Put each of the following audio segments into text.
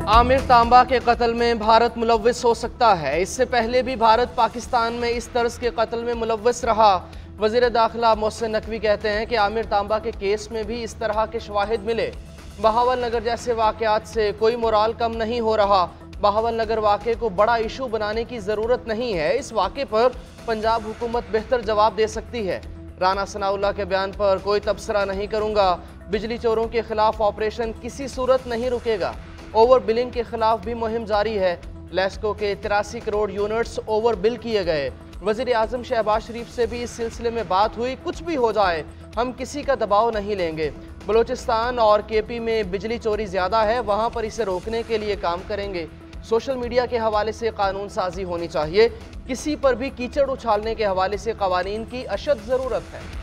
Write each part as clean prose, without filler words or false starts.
आमिर तांबा के कत्ल में भारत मुलव्विस हो सकता है। इससे पहले भी भारत पाकिस्तान में इस तर्ज के कत्ल में मुलव्विस रहा। वज़ीर दाखिला मोहसिन नकवी कहते हैं कि आमिर तांबा के केस में भी इस तरह के शवाहिद मिले। बहावल नगर जैसे वाक़यात से कोई मोराल कम नहीं हो रहा। बहावल नगर वाक़े को बड़ा इशू बनाने की ज़रूरत नहीं है। इस वाक़े पर पंजाब हुकूमत बेहतर जवाब दे सकती है। राना सनाउल्लाह के बयान पर कोई तबसरा नहीं करूँगा। बिजली चोरों के खिलाफ ऑपरेशन किसी सूरत नहीं रुकेगा। ओवर बिलिंग के खिलाफ भी मुहिम जारी है। लेस्को के 83 करोड़ यूनिट्स ओवर बिल किए गए। वज़ीर आज़म शहबाज शरीफ से भी इस सिलसिले में बात हुई। कुछ भी हो जाए हम किसी का दबाव नहीं लेंगे। बलूचिस्तान और केपी में बिजली चोरी ज़्यादा है, वहाँ पर इसे रोकने के लिए काम करेंगे। सोशल मीडिया के हवाले से कानून साजी होनी चाहिए। किसी पर भी कीचड़ उछालने के हवाले से कवानीन की अशद ज़रूरत है।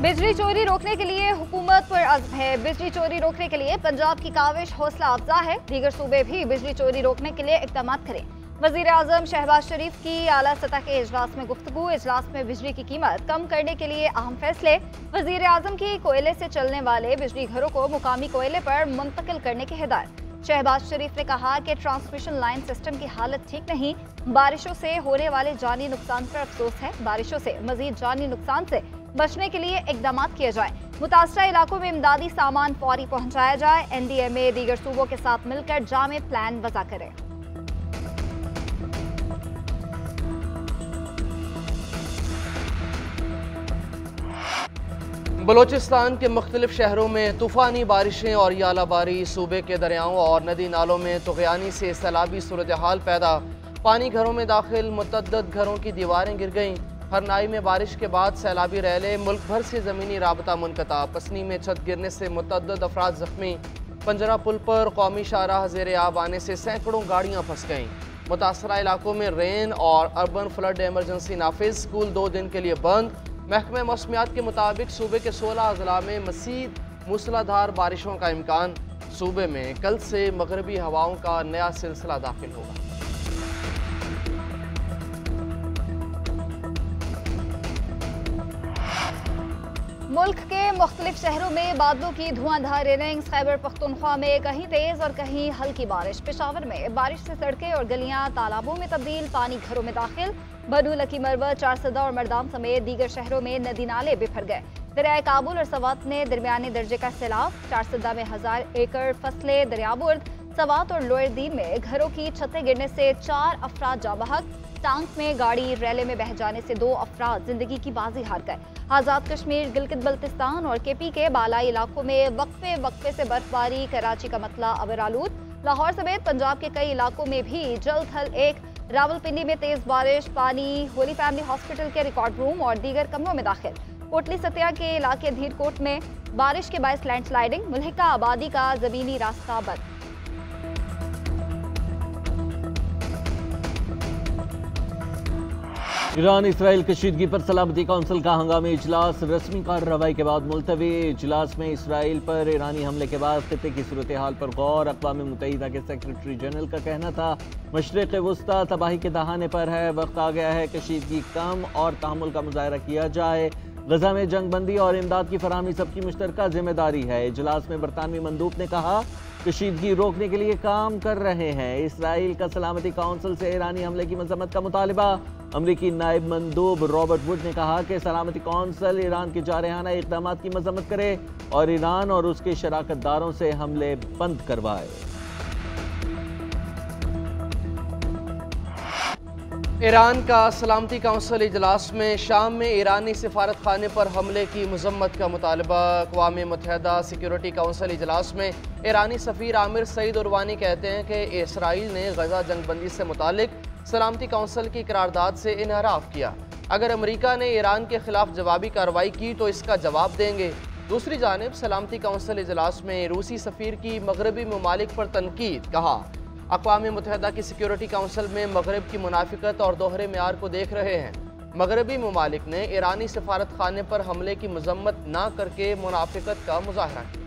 बिजली चोरी रोकने के लिए हुकूमत पर अज़्म है। बिजली चोरी रोकने के लिए पंजाब की काविश हौसला अफजा है। दीगर सूबे भी बिजली चोरी रोकने के लिए इक़दाम करें। वज़ीर आज़म शहबाज शरीफ की आला सतह के इजलास में गुफ्तगू। इजलास में बिजली की कीमत कम करने के लिए अहम फैसले। वज़ीर आज़म की कोयले से चलने वाले बिजली घरों को मुकामी कोयले पर मुंतकिल करने की हिदायत। शहबाज शरीफ ने कहा कि ट्रांसमिशन लाइन सिस्टम की हालत ठीक नहीं। बारिशों से होने वाले जानी नुकसान पर अफसोस है। बारिशों से मजीद जानी नुकसान से बचने के लिए इकदाम किए जाए। मुतासरा इलाकों में इमदादी सामान फौरी पहुंचाया जाए। NDMA दीगर सूबों के साथ मिलकर जामे प्लान वज़ा करे। बलूचिस्तान के मुख्तलिफ शहरों में तूफ़ानी बारिशें और यालाबारी। सूबे के दरियाओं और नदी नालों में तुग़यानी से सैलाबी सूरत हाल पैदा। पानी घरों में दाखिल, मुतअद्दिद घरों की दीवारें गिर गईं। हरनाई में बारिश के बाद सैलाबी रैले, मुल्क भर से ज़मीनी राबता मुनक़ता। पसनी में छत गिरने से मुतअद्दिद अफराद ज़ख्मी। पंजरा पुल पर कौमी शाहराह ज़ेर आब आने से सैकड़ों गाड़ियाँ फंस गईं। मुतासरा इलाकों में रेन और अर्बन फ्लड एमरजेंसी नाफिज। स्कूल 2 दिन के लिए बंद। महकमे मौसमियात के मुताबिक सूबे के 16 अजला में मज़ीद मूसलाधार बारिशों का इम्कान। सूबे में कल से मगरबी हवाओं का नया सिलसिला दाखिल होगा। मुल्क के मुख्तलिफ शहरों में बादलों की धुआंधार रेनिंग्स। खैबर पख्तूनख्वा में कहीं तेज और कहीं हल्की बारिश। पेशावर में बारिश से सड़कें और गलियां तालाबों में तब्दील। पानी घरों में दाखिल। बनू लकी मरवत, चारसदा और मरदाम समेत दीगर शहरों में नदी नाले बिफर गए। दरियाए काबुल और सवात ने दरमियाने दर्जे का सैलाब। चारसदा में 1000 एकड़ फसलें दरियाबुर्द। सवात और लोअर दीन में घरों की छतें गिरने से 4 अफराद जाँ बहक। टांक में गाड़ी रैले में बह जाने से 2 अफराद जिंदगी की बाजी हार गए। आज़ाद कश्मीर, गिलगित बल्तिस्तान और केपी के बालाई इलाकों में वक्फे वक्फे से बर्फबारी। कराची का मतला अबरालूद। लाहौर समेत पंजाब के कई इलाकों में भी जल्द थल एक। रावलपिंडी में तेज बारिश। पानी होली फैमिली हॉस्पिटल के रिकॉर्ड रूम और दीगर कमरों में दाखिल। कोटली सतिया के इलाके धीरकोट में बारिश के बायस लैंडस्लाइडिंग। मुल्हिका आबादी का जमीनी रास्ता बंद। ईरान इसराइल कशीदगी पर सलामती कौंसिल का हंगामी इजलास। रस्मी कार्रवाई के बाद मुलतवी। इजलास में इसराइल पर ईरानी हमले के बाद खित्ते की सूरत हाल पर गौर। अक़वाम मुत्तहिदा के सेक्रेटरी जनरल का कहना था मशरिक़ वुस्ता तबाही के दहाने पर है। वक्त आ गया है कशीदगी कम और तहम्मुल का मुज़ाहरा किया जाए। गजा में जंगबंदी और इमदाद की फराहमी सबकी मुश्तरका जिम्मेदारी है। इजलास में बरतानवी मंदूब ने कहा कशीदगी रोकने के लिए काम कर रहे हैं। इसराइल का सलामती काउंसिल से ईरानी हमले की मजम्मत का मुतालिबा। अमरीकी नायब मंदूब रॉबर्ट वुड ने कहा कि सलामती काउंसिल ईरान के जारहाना इक़दामात की मजम्मत करे और ईरान और उसके शराकतदारों से हमले बंद करवाए। ईरान का सलामती काउंसिल इजलास में शाम में ईरानी सिफारत खाने पर हमले की मजम्मत का मुतालबा। अक़वाम मुत्तहिदा सिक्योरिटी काउंसिल इजलास में ईरानी सफ़ीर आमिर सईद उरवानी कहते हैं कि इसराइल ने गजा जंगबंदी से मुतालिक सलामती काउंसिल की करारदाद से इनहराफ किया। अगर अमरीका ने ईरान के खिलाफ जवाबी कार्रवाई की तो इसका जवाब देंगे। दूसरी जानिब सलामती काउंसिल इजलास में रूसी सफ़ीर की मगरबी ममालिक पर तनकीद। कहा अक़वाम मुत्तहिदा की सिक्योरिटी काउंसिल में मगरब की मुनाफिकत और दोहरे मेयार को देख रहे हैं। मगरबी ममालिक ने ईरानी सफारत खाने पर हमले की मजम्मत ना करके मुनाफिकत का मुजाहरा किया।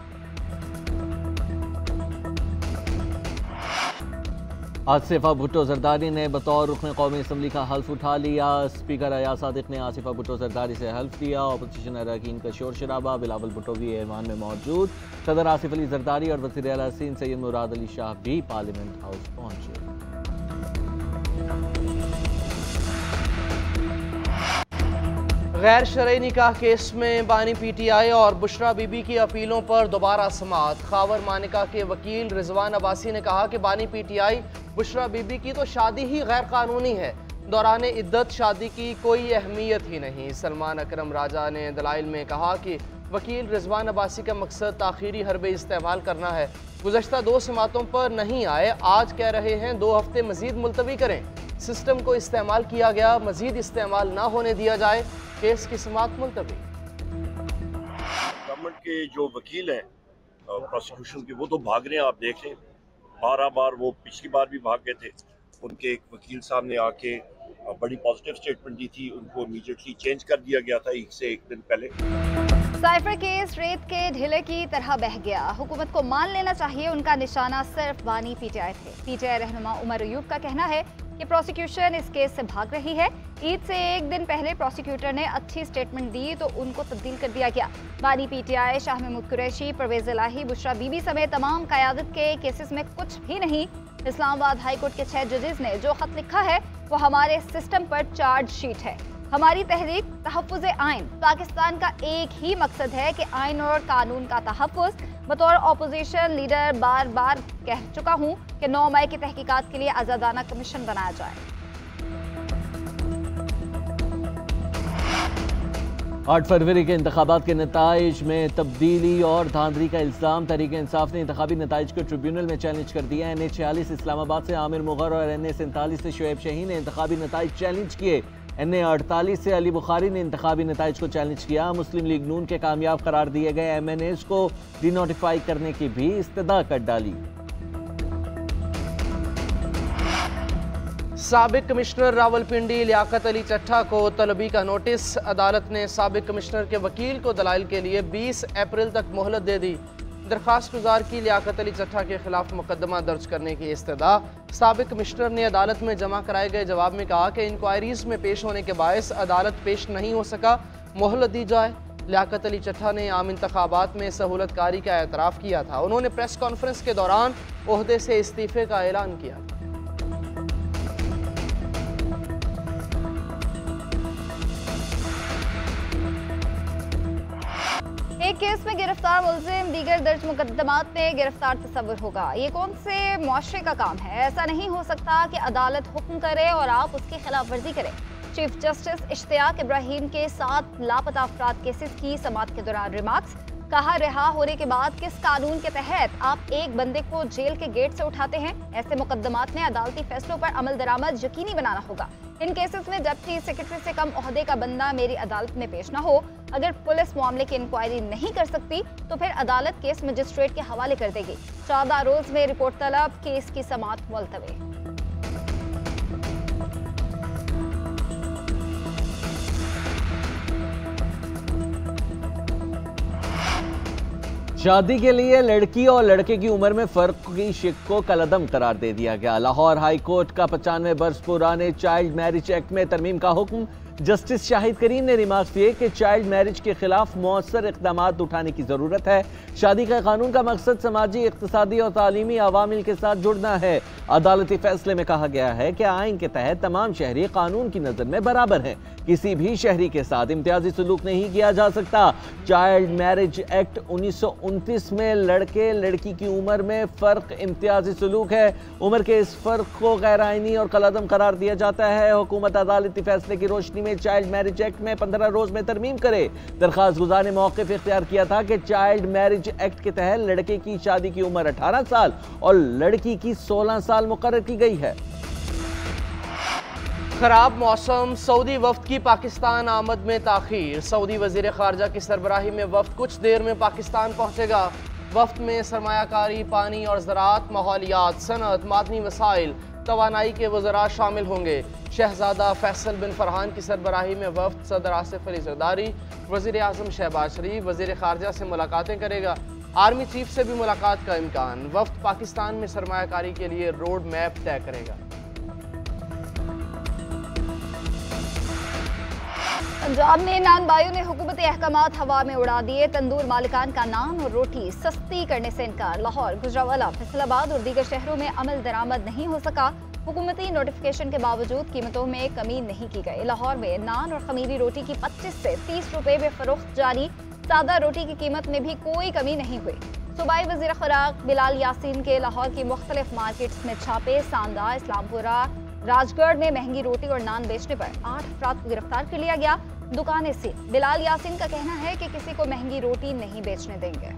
आसिफा भुट्टो जरदारी ने बतौर रुकन कौमी असम्बली का हल्फ उठा लिया। स्पीकर अयाज सादिक ने आसिफा भुट्टो जरदारी से हल्फ दिया। अपोजिशन अरकान का शोर शराबा। बिलावल भुट्टो भी ऐवान में मौजूद। सदर आसिफ अली जरदारी और वज़ीर आला सिंध सैयद मुराद अली शाह भी पार्लियामेंट हाउस पहुंचे। गैर शरई निकाह केस में बानी PTI और बुशरा बीबी की अपीलों पर दोबारा समाअत। खावर मानिका के वकील रिजवान अब्बासी ने कहा कि बानी PTI बुशरा बीबी की तो शादी ही गैर कानूनी है, दौरान इद्दत शादी की कोई अहमियत ही नहीं। सलमान अकरम राजा ने दलाइल में कहा कि वकील रिजवान अब्बासी का मकसद ताखीरी हरबे इस्तेमाल करना है। गुज़श्ता 2 समातों पर नहीं आए, आज कह रहे हैं 2 हफ्ते मजीद मुलतवी करें। सिस्टम को इस्तेमाल किया गया, मजीद इस्तेमाल ना होने दिया जाए। केस की समाअत मुलतवी। गवर्नमेंट के जो वकील हैं प्रोसिक्यूशन के, वो तो भाग रहे हैं, आप देख रहे हैं। बार वो पिछली बार भी भाग गए थे। उनके एक वकील साहब ने आके बड़ी पॉजिटिव स्टेटमेंट दी थी, उनको इमीडिएटली चेंज कर दिया गया था 1 से 1 दिन पहले। साइफर केस रेत के ढिले की तरह बह गया। हुकूमत को मान लेना चाहिए उनका निशाना सिर्फ बानी PTI थे। PTI रहनुमा उमर अयूब का कहना है कि प्रोसिक्यूशन इस केस से भाग रही है। ईद से 1 दिन पहले प्रोसिक्यूटर ने अच्छी स्टेटमेंट दी तो उनको तब्दील कर दिया गया। बानी PTI, शाह महमूद कुरैशी, परवेज इलाही, बुशरा बीबी समेत तमाम क़यादत के केसेस में कुछ भी नहीं। इस्लामाबाद हाई कोर्ट के 6 जजेस ने जो खत लिखा है वो हमारे सिस्टम पर चार्जशीट है। हमारी तहरीक तहफ़्फ़ुज़ आइन। पाकिस्तान का एक ही मकसद है कि आइन और कानून का तहफ़्फ़ुज़। बतौर अपोजिशन लीडर बार बार कह चुका हूँ कि 9 मई की तहकीकात के लिए आज़ादाना कमीशन बनाया जाए। 8 फरवरी के इंतखाबात के नताइज में तब्दीली और धांधली का इल्ज़ाम। तहरीक इंसाफ ने इंतखाबी नताइज को ट्रिब्यूनल में चैलेंज कर दिया। NA 46 इस्लामाबाद से आमिर मुग़र और NA 47 से शुएब शाहीन ने इंतखाबी नताइज चैलेंज किए। NA 48 से अली बुखारी ने इंतखाबी नताइज को चैलेंज किया। मुस्लिम लीग नून के कामयाब करार दिए गए MNAs को डिनोटिफाई करने की भी इस्तदा कर डाली। साबिक कमिश्नर रावलपिंडी लियाकत अली चट्ठा को तलबी का नोटिस। अदालत ने साबिक कमिश्नर के वकील को दलाइल के लिए 20 अप्रैल तक मोहलत दे दी। दरख्वास्त गुजार की लियाकत अली चट्ठा के खिलाफ मुकदमा दर्ज करने की इस्तदा। साबिक कमिश्नर ने अदालत में जमा कराए गए जवाब में कहा कि इंक्वायरीज में पेश होने के बायस अदालत पेश नहीं हो सका, मोहलत दी जाए। लियाकत अली चट्ठा ने आम इंतखाबात में सहूलतकारी का एतराफ़ किया था। उन्होंने प्रेस कॉन्फ्रेंस के दौरान ओहदे से इस्तीफ़े का ऐलान किया था। एक केस में गिरफ्तार मुलजिम दीगर दर्ज मुकदमात में गिरफ्तार तस्वर होगा। ये कौन से मुआशरे का काम है? ऐसा नहीं हो सकता कि अदालत हुक्म करे और आप उसकी खिलाफ वर्जी करें। चीफ जस्टिस इश्तियाक इब्राहिम के 7 लापता अफराद केसेस की समाअत के दौरान रिमार्क्स। कहा, रिहा होने के बाद किस कानून के तहत आप एक बंदे को जेल के गेट से उठाते हैं? ऐसे मुकदमात में अदालती फैसलों पर अमल दरामद यकीनी बनाना होगा। इन केसेस में जबकि सेक्रेटरी से कम ओहदे का बंदा मेरी अदालत में पेश न हो, अगर पुलिस मामले की इंक्वायरी नहीं कर सकती तो फिर अदालत केस मजिस्ट्रेट के हवाले कर देगी। 14 रोज में रिपोर्ट तलब। केस की समाअत मुलतवी। शादी के लिए लड़की और लड़के की उम्र में फ़र्क की शिक को कलअदम करार दे दिया गया। लाहौर हाई कोर्ट का 95 बरस पुराने चाइल्ड मैरिज एक्ट में तरमीम का हुक्म। जस्टिस शाहिद करीम ने रिमार्क्स दिए कि चाइल्ड मैरिज के खिलाफ मौसर इक़दाम उठाने की ज़रूरत है। शादी का कानून का मकसद समाजी, इक़्तिसादी और तालीमी अवामिल के साथ जुड़ना है। अदालती फैसले में कहा गया है कि आइन के तहत तमाम शहरी कानून की नज़र में बराबर हैं। किसी भी शहरी के साथ इम्तियाजी सलूक नहीं किया जा सकता। चाइल्ड मैरिज एक्ट 1929 में लड़के लड़की की उम्र में फ़र्क इम्तियाजी सलूक है। उम्र के इस फ़र्क को गैर आइनी और कलअदम करार दिया जाता है। हुकूमत अदालती फैसले की रोशनी में चाइल्ड मैरिज एक्ट में 15 रोज में तरमीम करे। दरखास्त गुजार ने मौक़िफ़ इख्तियार किया था कि चाइल्ड मैरिज एक्ट के तहत लड़के की शादी की उम्र 18 साल और लड़की की 16 साल मुकर्रर की गई है। खराब मौसम, सऊदी वफ्द की पाकिस्तान आमद में ताख़ीर। सऊदी वज़ीर ख़ारजा की सरबराही में वफ्द कुछ देर में पाकिस्तान पहुँचेगा। वफ्द में सरमायाकारी, पानी और ज़राअत, माहौलियात, सनअत, मादनी वसाइल, तवानाई के वज़रा शामिल होंगे। शहजादा फैसल बिन फरहान की सरबराही में वफ्द सदर आसिफ अली जरदारी, वज़ीर आज़म शहबाज शरीफ, वज़ीर ख़ारजा से मुलाकातें करेगा। आर्मी चीफ से भी मुलाकात का इम्कान। वफ्द पाकिस्तान में सरमायाकारी के लिए रोड मैप तय करेगा। पंजाब में नान बाइयों ने हुकूमती अहकामात हवा में उड़ा दिए। तंदूर मालिकान का नान और रोटी सस्ती करने से इनकार। लाहौर, गुजरावाला, फैसलाबाद और दीगर शहरों में अमल दरामद नहीं हो सका। हुकूमती नोटिफिकेशन के बावजूद कीमतों में कमी नहीं की गई। लाहौर में नान और खमीरी रोटी की 25 से 30 रुपए में फरोख्त जारी। सादा रोटी की कीमत में भी कोई कमी नहीं हुई। सूबाई वज़ीर खुराक बिलाल यासीन के लाहौर की मुख्तलिफ मार्केट्स में छापे। सांदा, इस्लामपुरा, राजगढ़ में महंगी रोटी और नान बेचने पर 8 अफराद को गिरफ्तार कर लिया गया। दुकानें सील। बिलाल यासीन का कहना है कि किसी को महंगी रोटी नहीं बेचने देंगे।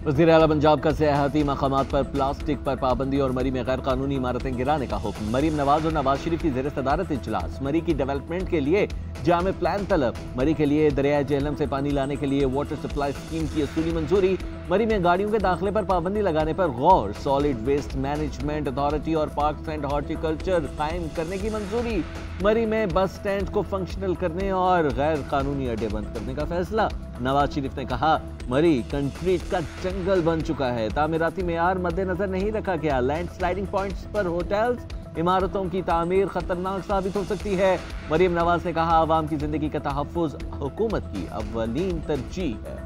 वज़ीर आला पंजाब का सियाहती मकामात पर प्लास्टिक पर पाबंदी और मरी में गैर कानूनी इमारतें गिराने का हुक्म। मरीम नवाज और नवाज शरीफ की ज़ेर सदारत इजलास। मरी की डेवलपमेंट के लिए जामे प्लान तलब। मरी के लिए दरियाए जेहलम से पानी लाने के लिए वाटर सप्लाई स्कीम की असूली मंजूरी। मरी में गाड़ियों के दाखिले पर पाबंदी लगाने पर गौर। सॉलिड वेस्ट मैनेजमेंट अथॉरिटी और पार्क्स एंड हॉर्टिकल्चर कायम करने की मंजूरी। मरी में बस स्टैंड को फंक्शनल करने और गैर कानूनी अड्डे बंद करने का फैसला। नवाज शरीफ ने कहा, मरी कंक्रीट का जंगल बन चुका है, तामीराती मेयार मद्देनजर नहीं रखा गया। लैंड स्लाइडिंग पॉइंट्स पर होटल्स, इमारतों की तामीर खतरनाक साबित हो सकती है। मरीम नवाज ने कहा, आवाम की जिंदगी का तहफ़्फ़ुज़ हुकूमत की अव्वलीन तरजीह है।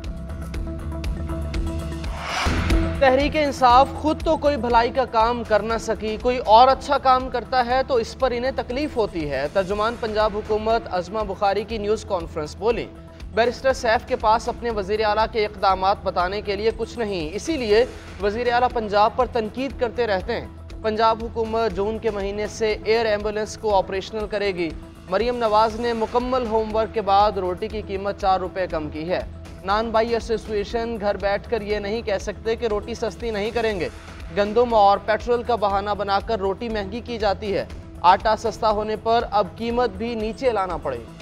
तहरीक इंसाफ खुद तो कोई भलाई का काम कर न सकी, कोई और अच्छा काम करता है तो इस पर इन्हें तकलीफ होती है। तर्जुमान पंजाब हुकूमत अज़मा बुखारी की न्यूज़ कॉन्फ्रेंस बोली, बैरिस्टर सैफ के पास अपने वज़ीर आला के इक़दामात बताने के लिए कुछ नहीं, इसीलिए वज़ीर आला पंजाब पर तनकीद करते रहते हैं। पंजाब हुकूमत जून के महीने से एयर एम्बुलेंस को ऑपरेशनल करेगी। मरीम नवाज ने मुकम्मल होमवर्क के बाद रोटी की कीमत 4 रुपये कम की है। नान बाई एसोसिएशन घर बैठकर ये नहीं कह सकते कि रोटी सस्ती नहीं करेंगे। गंदम और पेट्रोल का बहाना बनाकर रोटी महंगी की जाती है। आटा सस्ता होने पर अब कीमत भी नीचे लाना पड़ेगी।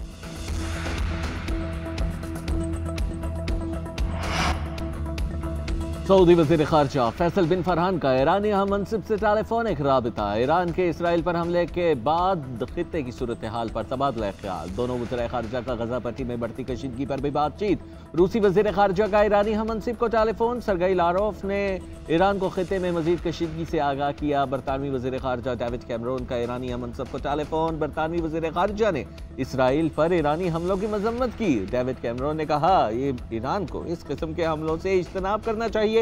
सऊदी वज़ीर ख़ारजा फैसल बिन फरहान का ईरानी हम मनसिब से टेलीफोनिक राबिता। ईरान के इसराइल पर हमले के बाद खित्ते की सूरत हाल पर तबादला ख्याल। दोनों वज़ीर ख़ारजा का गजा पट्टी में बढ़ती कशीदगी पर भी बातचीत। रूसी वज़ीर ख़ारजा का ईरानी हम मनसिब को टेलीफोन। सरगई लारोफ ने ईरान को खित्ते में मजीद कशीदगी से आगाह किया। बरतानवी वज़ीर ख़ारजा डेविड कैमरून का ईरानी हम मनसिब को टेलीफोन। बरतानवी वज़ीर ख़ारजा ने इसराइल पर ईरानी हमलों की मजम्मत की। डेविड कैमरून ने कहा, ये ईरान को इस किस्म के हमलों से इज्तनाब करना चाहिए।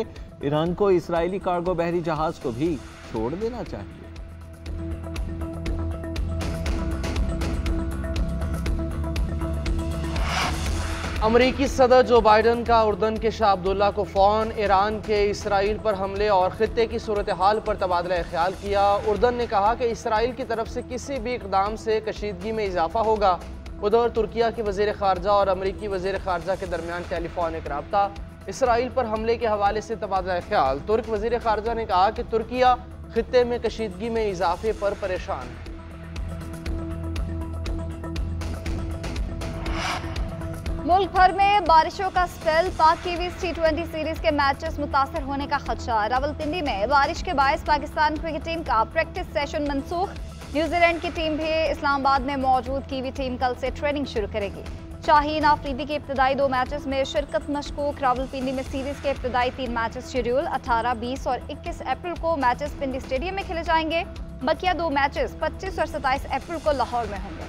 ईरान को इसराइली कार्गो बहरी जहाज को भी छोड़ देना चाहिए। अमरीकी सदर जो बाइडन का उर्दन के शाह अब्दुल्ला को फ़ौन ईरान के इसराइल पर हमले और खित्ते की सूरत हाल पर तबादला ख्याल किया। उर्दन ने कहा कि इसराइल की तरफ से किसी भी इक़दाम से कशीदगी में इजाफा होगा। उधर तुर्किया के वज़ीर ख़ारजा और अमरीकी वज़ीर ख़ारजा के दरमियान टेलीफोनिक रब्ता। इसराइल पर हमले के हवाले से तबादला ख्याल। तुर्क वज़ीर ख़ारजा ने कहा कि तुर्किया खित्ते में कशीदगी में इजाफे पर परेशान है। मुल्क भर में बारिशों का स्पेल। पाक कीवीज T20 सीरीज के मैचेस मुतासर होने का खदशा। रावलपिंडी में बारिश के बायस पाकिस्तान क्रिकेट टीम का प्रैक्टिस सेशन मनसूख। न्यूजीलैंड की टीम भी इस्लामाबाद में मौजूद कीवी टीम कल से ट्रेनिंग शुरू करेगी। शाहीन आफरीदी के इब्तदाई 2 मैचेस में शिरकत मशकूक। रावलपिंडी में सीरीज के इब्तदाई 3 मैचेस शेड्यूल 18, 20 और 21 अप्रैल को मैचेस पिंडी स्टेडियम में खेले जाएंगे। बकिया 2 मैचेस 25 और 27 अप्रैल को लाहौर में होंगे।